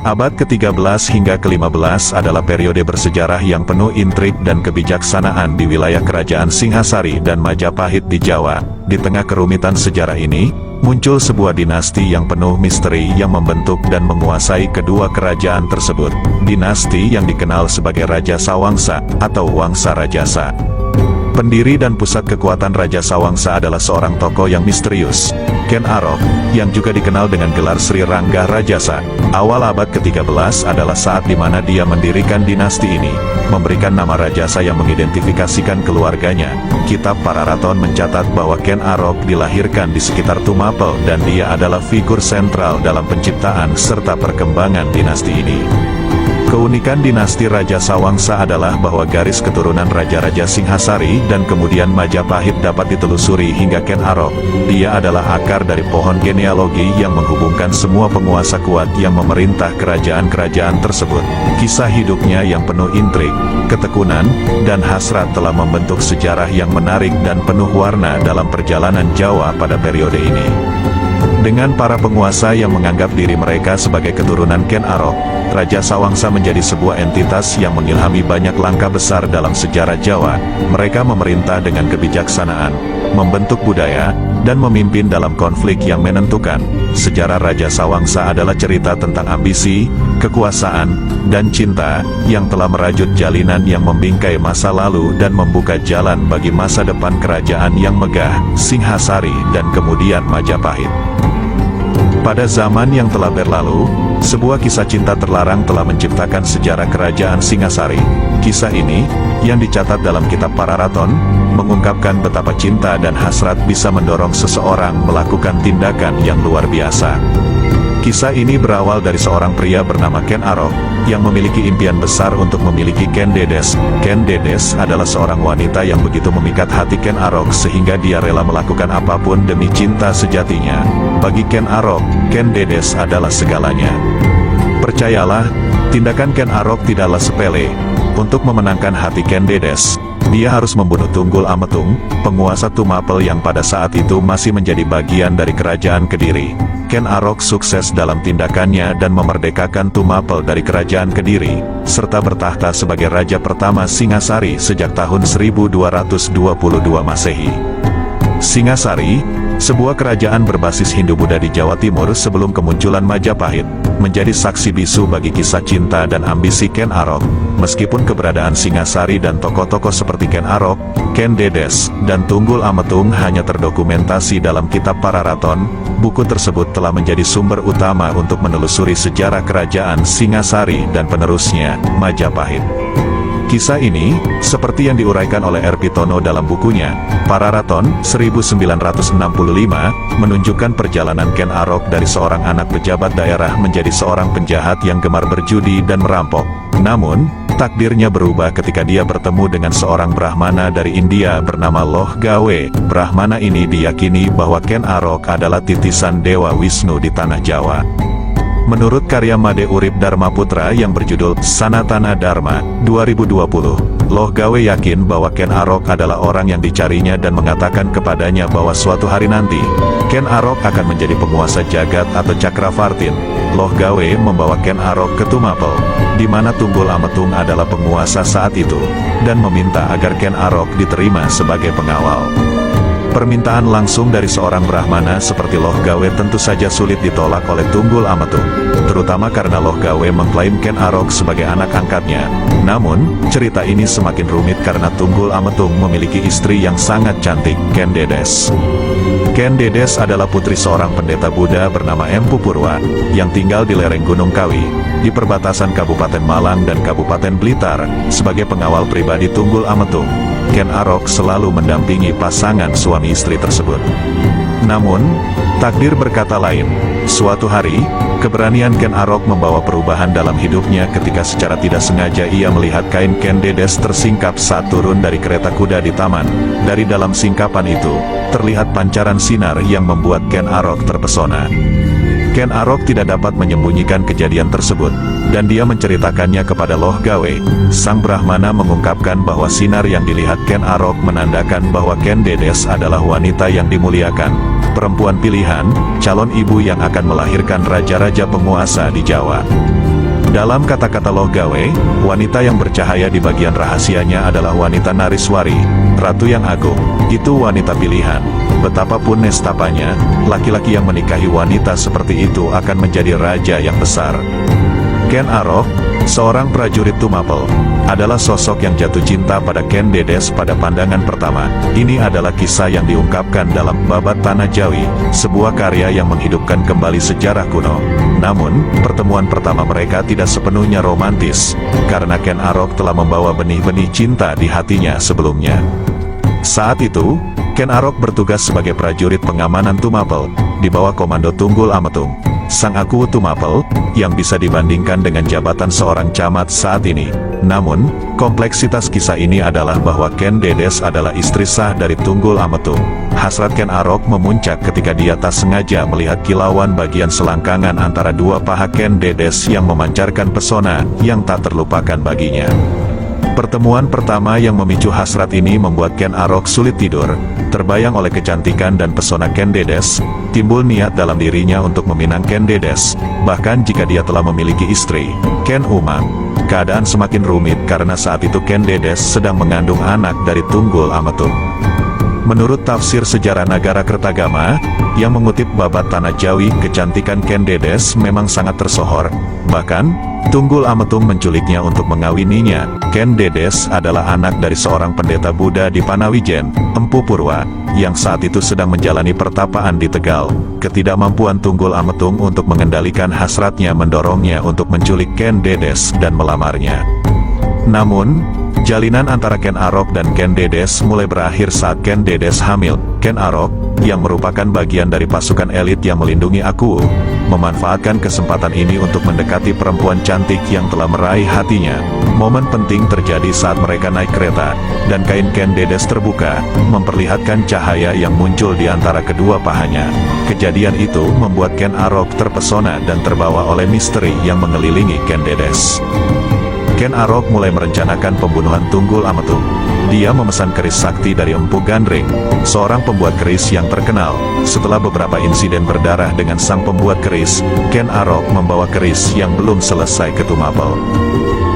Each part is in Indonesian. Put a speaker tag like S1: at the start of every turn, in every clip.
S1: Abad ke-13 hingga ke-15 adalah periode bersejarah yang penuh intrik dan kebijaksanaan di wilayah kerajaan Singhasari dan Majapahit di Jawa. Di tengah kerumitan sejarah ini, muncul sebuah dinasti yang penuh misteri yang membentuk dan menguasai kedua kerajaan tersebut. Dinasti yang dikenal sebagai Raja Sawangsa atau Wangsa Rajasa. Pendiri dan pusat kekuatan Raja Sawangsa adalah seorang tokoh yang misterius, Ken Arok, yang juga dikenal dengan gelar Sri Rangga Rajasa. Awal abad ke-13 adalah saat di mana dia mendirikan dinasti ini, memberikan nama Rajasa yang mengidentifikasikan keluarganya. Kitab Pararaton mencatat bahwa Ken Arok dilahirkan di sekitar Tumapel dan dia adalah figur sentral dalam penciptaan serta perkembangan dinasti ini. Keunikan dinasti Raja Sawangsa adalah bahwa garis keturunan Raja-Raja Singhasari dan kemudian Majapahit dapat ditelusuri hingga Ken Arok. Dia adalah akar dari pohon genealogi yang menghubungkan semua penguasa kuat yang memerintah kerajaan-kerajaan tersebut. Kisah hidupnya yang penuh intrik, ketekunan, dan hasrat telah membentuk sejarah yang menarik dan penuh warna dalam perjalanan Jawa pada periode ini. Dengan para penguasa yang menganggap diri mereka sebagai keturunan Ken Arok, Raja Sawangsa menjadi sebuah entitas yang mengilhami banyak langkah besar dalam sejarah Jawa. Mereka memerintah dengan kebijaksanaan, membentuk budaya, dan memimpin dalam konflik yang menentukan. Sejarah Raja Sawangsa adalah cerita tentang ambisi, kekuasaan, dan cinta, yang telah merajut jalinan yang membingkai masa lalu dan membuka jalan bagi masa depan kerajaan yang megah, Singhasari dan kemudian Majapahit. Pada zaman yang telah berlalu, sebuah kisah cinta terlarang telah menciptakan sejarah kerajaan Singhasari. Kisah ini, yang dicatat dalam kitab Pararaton, mengungkapkan betapa cinta dan hasrat bisa mendorong seseorang melakukan tindakan yang luar biasa. Kisah ini berawal dari seorang pria bernama Ken Arok, yang memiliki impian besar untuk memiliki Ken Dedes. Ken Dedes adalah seorang wanita yang begitu memikat hati Ken Arok sehingga dia rela melakukan apapun demi cinta sejatinya. Bagi Ken Arok, Ken Dedes adalah segalanya. Percayalah, tindakan Ken Arok tidaklah sepele. Untuk memenangkan hati Ken Dedes, dia harus membunuh Tunggul Ametung, penguasa Tumapel yang pada saat itu masih menjadi bagian dari kerajaan Kediri. Ken Arok sukses dalam tindakannya dan memerdekakan Tumapel dari kerajaan Kediri, serta bertahta sebagai raja pertama Singhasari sejak tahun 1222 Masehi. Singhasari, sebuah kerajaan berbasis Hindu-Buddha di Jawa Timur sebelum kemunculan Majapahit, menjadi saksi bisu bagi kisah cinta dan ambisi Ken Arok. Meskipun keberadaan Singhasari dan tokoh-tokoh seperti Ken Arok, Ken Dedes, dan Tunggul Ametung hanya terdokumentasi dalam kitab Pararaton, buku tersebut telah menjadi sumber utama untuk menelusuri sejarah kerajaan Singhasari dan penerusnya, Majapahit. Kisah ini, seperti yang diuraikan oleh R. Pitono dalam bukunya, Pararaton, 1965, menunjukkan perjalanan Ken Arok dari seorang anak pejabat daerah menjadi seorang penjahat yang gemar berjudi dan merampok. Namun, takdirnya berubah ketika dia bertemu dengan seorang Brahmana dari India bernama Loh Gawe. Brahmana ini diyakini bahwa Ken Arok adalah titisan Dewa Wisnu di tanah Jawa. Menurut karya Made Urip Dharma Putra yang berjudul Sanatana Dharma, 2020, Loh Gawe yakin bahwa Ken Arok adalah orang yang dicarinya dan mengatakan kepadanya bahwa suatu hari nanti, Ken Arok akan menjadi penguasa jagat atau Cakravartin. Loh Gawe membawa Ken Arok ke Tumapel, di mana Tunggul Ametung adalah penguasa saat itu, dan meminta agar Ken Arok diterima sebagai pengawal. Permintaan langsung dari seorang Brahmana seperti Loh Gawe tentu saja sulit ditolak oleh Tunggul Ametung, terutama karena Loh Gawe mengklaim Ken Arok sebagai anak angkatnya. Namun, cerita ini semakin rumit karena Tunggul Ametung memiliki istri yang sangat cantik, Ken Dedes. Ken Dedes adalah putri seorang pendeta Buddha bernama Empu Purwa, yang tinggal di lereng Gunung Kawi, di perbatasan Kabupaten Malang dan Kabupaten Blitar. Sebagai pengawal pribadi Tunggul Ametung, Ken Arok selalu mendampingi pasangan suami istri tersebut. Namun, takdir berkata lain. Suatu hari, keberanian Ken Arok membawa perubahan dalam hidupnya ketika secara tidak sengaja ia melihat kain Ken Dedes tersingkap saat turun dari kereta kuda di taman. Dari dalam singkapan itu, terlihat pancaran sinar yang membuat Ken Arok terpesona. Ken Arok tidak dapat menyembunyikan kejadian tersebut, dan dia menceritakannya kepada Loh Gawe. Sang Brahmana mengungkapkan bahwa sinar yang dilihat Ken Arok menandakan bahwa Ken Dedes adalah wanita yang dimuliakan, perempuan pilihan, calon ibu yang akan melahirkan raja-raja penguasa di Jawa. Dalam kata-kata Logawe, wanita yang bercahaya di bagian rahasianya adalah wanita Nariswari, Ratu yang Agung. Itu wanita pilihan. Betapapun nestapanya, laki-laki yang menikahi wanita seperti itu akan menjadi raja yang besar. Ken Arok, seorang prajurit Tumapel, adalah sosok yang jatuh cinta pada Ken Dedes pada pandangan pertama. Ini adalah kisah yang diungkapkan dalam Babat Tanah Jawi, sebuah karya yang menghidupkan kembali sejarah kuno. Namun, pertemuan pertama mereka tidak sepenuhnya romantis, karena Ken Arok telah membawa benih-benih cinta di hatinya sebelumnya. Saat itu, Ken Arok bertugas sebagai prajurit pengamanan Tumapel, di bawah komando Tunggul Ametung, Sang Aku Tumapel, yang bisa dibandingkan dengan jabatan seorang camat saat ini. Namun, kompleksitas kisah ini adalah bahwa Ken Dedes adalah istri sah dari Tunggul Ametung. Hasrat Ken Arok memuncak ketika dia tak sengaja melihat kilauan bagian selangkangan antara dua paha Ken Dedes yang memancarkan pesona yang tak terlupakan baginya. Pertemuan pertama yang memicu hasrat ini membuat Ken Arok sulit tidur. Terbayang oleh kecantikan dan pesona Ken Dedes, timbul niat dalam dirinya untuk meminang Ken Dedes, bahkan jika dia telah memiliki istri, Ken Umang. Keadaan semakin rumit karena saat itu Ken Dedes sedang mengandung anak dari Tunggul Ametung. Menurut tafsir sejarah Nagara Kertagama, yang mengutip Babat Tanah Jawi, kecantikan Ken Dedes memang sangat tersohor. Bahkan, Tunggul Ametung menculiknya untuk mengawininya. Ken Dedes adalah anak dari seorang pendeta Buddha di Panawijen, Empu Purwa, yang saat itu sedang menjalani pertapaan di Tegal. Ketidakmampuan Tunggul Ametung untuk mengendalikan hasratnya mendorongnya untuk menculik Ken Dedes dan melamarnya. Namun, jalinan antara Ken Arok dan Ken Dedes mulai berakhir saat Ken Dedes hamil. Ken Arok, yang merupakan bagian dari pasukan elit yang melindungi Aku, memanfaatkan kesempatan ini untuk mendekati perempuan cantik yang telah meraih hatinya. Momen penting terjadi saat mereka naik kereta, dan kain Ken Dedes terbuka, memperlihatkan cahaya yang muncul di antara kedua pahanya. Kejadian itu membuat Ken Arok terpesona dan terbawa oleh misteri yang mengelilingi Ken Dedes. Ken Arok mulai merencanakan pembunuhan Tunggul Ametung. Dia memesan keris sakti dari Empu Gandring, seorang pembuat keris yang terkenal. Setelah beberapa insiden berdarah dengan sang pembuat keris, Ken Arok membawa keris yang belum selesai ke Tumapel.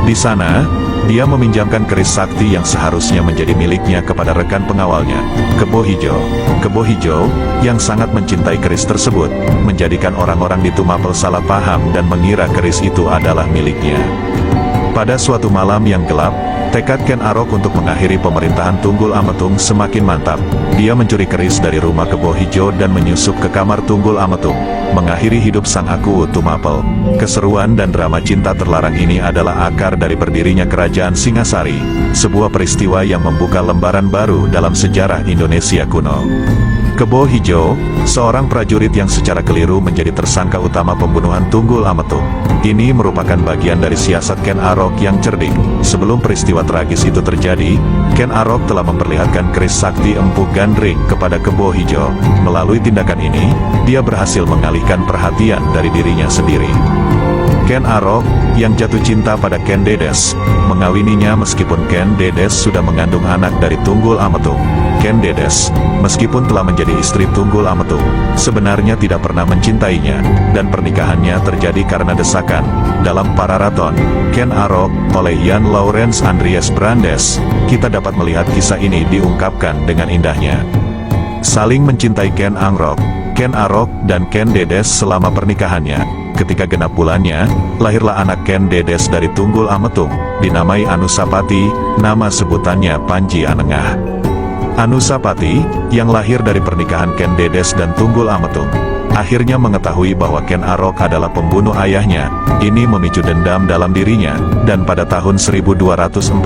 S1: Di sana, dia meminjamkan keris sakti yang seharusnya menjadi miliknya kepada rekan pengawalnya, Kebo Hijau. Kebo Hijau, yang sangat mencintai keris tersebut, menjadikan orang-orang di Tumapel salah paham dan mengira keris itu adalah miliknya. Pada suatu malam yang gelap, tekad Ken Arok untuk mengakhiri pemerintahan Tunggul Ametung semakin mantap. Dia mencuri keris dari rumah Kebo Hijau dan menyusup ke kamar Tunggul Ametung, mengakhiri hidup Sang Aku Tumapel. Keseruan dan drama cinta terlarang ini adalah akar dari berdirinya Kerajaan Singhasari, sebuah peristiwa yang membuka lembaran baru dalam sejarah Indonesia kuno. Kebo Hijau, seorang prajurit yang secara keliru menjadi tersangka utama pembunuhan Tunggul Ametung. Ini merupakan bagian dari siasat Ken Arok yang cerdik. Sebelum peristiwa tragis itu terjadi, Ken Arok telah memperlihatkan keris sakti Empu Gandring kepada Kebo Hijau. Melalui tindakan ini, dia berhasil mengalihkan perhatian dari dirinya sendiri. Ken Arok, yang jatuh cinta pada Ken Dedes, mengawininya meskipun Ken Dedes sudah mengandung anak dari Tunggul Ametung. Ken Dedes, meskipun telah menjadi istri Tunggul Ametung, sebenarnya tidak pernah mencintainya, dan pernikahannya terjadi karena desakan. Dalam Pararaton, Ken Arok, oleh Jan Laurens Andries Brandes, kita dapat melihat kisah ini diungkapkan dengan indahnya. Saling mencintai Ken Arok dan Ken Dedes selama pernikahannya. Ketika genap bulannya, lahirlah anak Ken Dedes dari Tunggul Ametung, dinamai Anusapati, nama sebutannya Panji Anengah. Anusapati, yang lahir dari pernikahan Ken Dedes dan Tunggul Ametung, akhirnya mengetahui bahwa Ken Arok adalah pembunuh ayahnya. Ini memicu dendam dalam dirinya, dan pada tahun 1247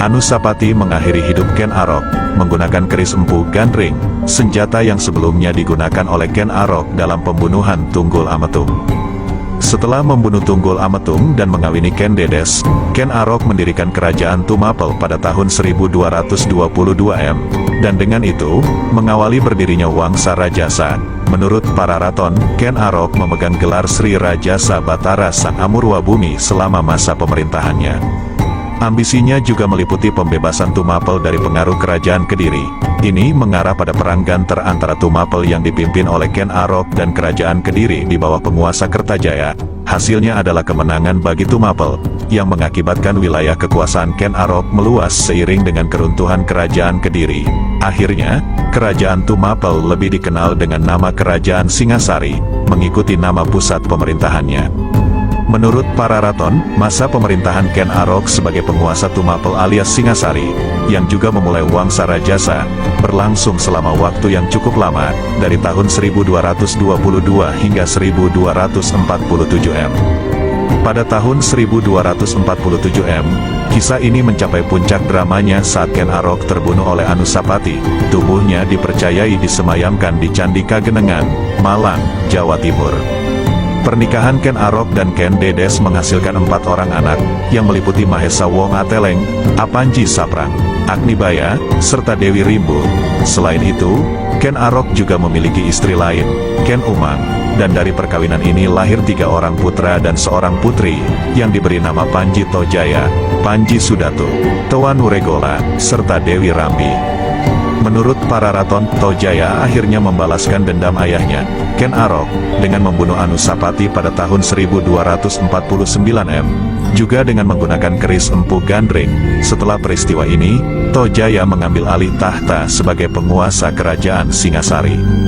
S1: Anusapati mengakhiri hidup Ken Arok, menggunakan keris Empu Gandring, senjata yang sebelumnya digunakan oleh Ken Arok dalam pembunuhan Tunggul Ametung. Setelah membunuh Tunggul Ametung dan mengawini Ken Dedes, Ken Arok mendirikan kerajaan Tumapel pada tahun 1222 dan dengan itu, mengawali berdirinya Wangsa Rajasa. Menurut Pararaton, Ken Arok memegang gelar Sri Rajasa Batara Sang Amurwa Bumi selama masa pemerintahannya. Ambisinya juga meliputi pembebasan Tumapel dari pengaruh kerajaan Kediri. Ini mengarah pada perang ganter antara Tumapel yang dipimpin oleh Ken Arok dan kerajaan Kediri di bawah penguasa Kertajaya. Hasilnya adalah kemenangan bagi Tumapel, yang mengakibatkan wilayah kekuasaan Ken Arok meluas seiring dengan keruntuhan kerajaan Kediri. Akhirnya, kerajaan Tumapel lebih dikenal dengan nama Kerajaan Singasari, mengikuti nama pusat pemerintahannya. Menurut para raton, masa pemerintahan Ken Arok sebagai penguasa Tumapel alias Singasari, yang juga memulai Wangsa Rajasa, berlangsung selama waktu yang cukup lama, dari tahun 1222 hingga 1247 M. Pada tahun 1247 M, kisah ini mencapai puncak dramanya saat Ken Arok terbunuh oleh Anusapati. Tubuhnya dipercayai disemayamkan di Candi Kagenengan, Malang, Jawa Timur. Pernikahan Ken Arok dan Ken Dedes menghasilkan 4 orang anak, yang meliputi Mahesa Wong Ateleng, Apanji Saprang, Agnibaya, serta Dewi Rimbu. Selain itu, Ken Arok juga memiliki istri lain, Ken Umang, dan dari perkawinan ini lahir 3 orang putra dan seorang putri, yang diberi nama Panji Tojaya, Panji Sudatu, Toa Nuregola, serta Dewi Rambi. Menurut para raton, Tojaya akhirnya membalaskan dendam ayahnya, Ken Arok, dengan membunuh Anusapati pada tahun 1249 M, juga dengan menggunakan keris Empu Gandring. Setelah peristiwa ini, Tojaya mengambil alih tahta sebagai penguasa kerajaan Singasari.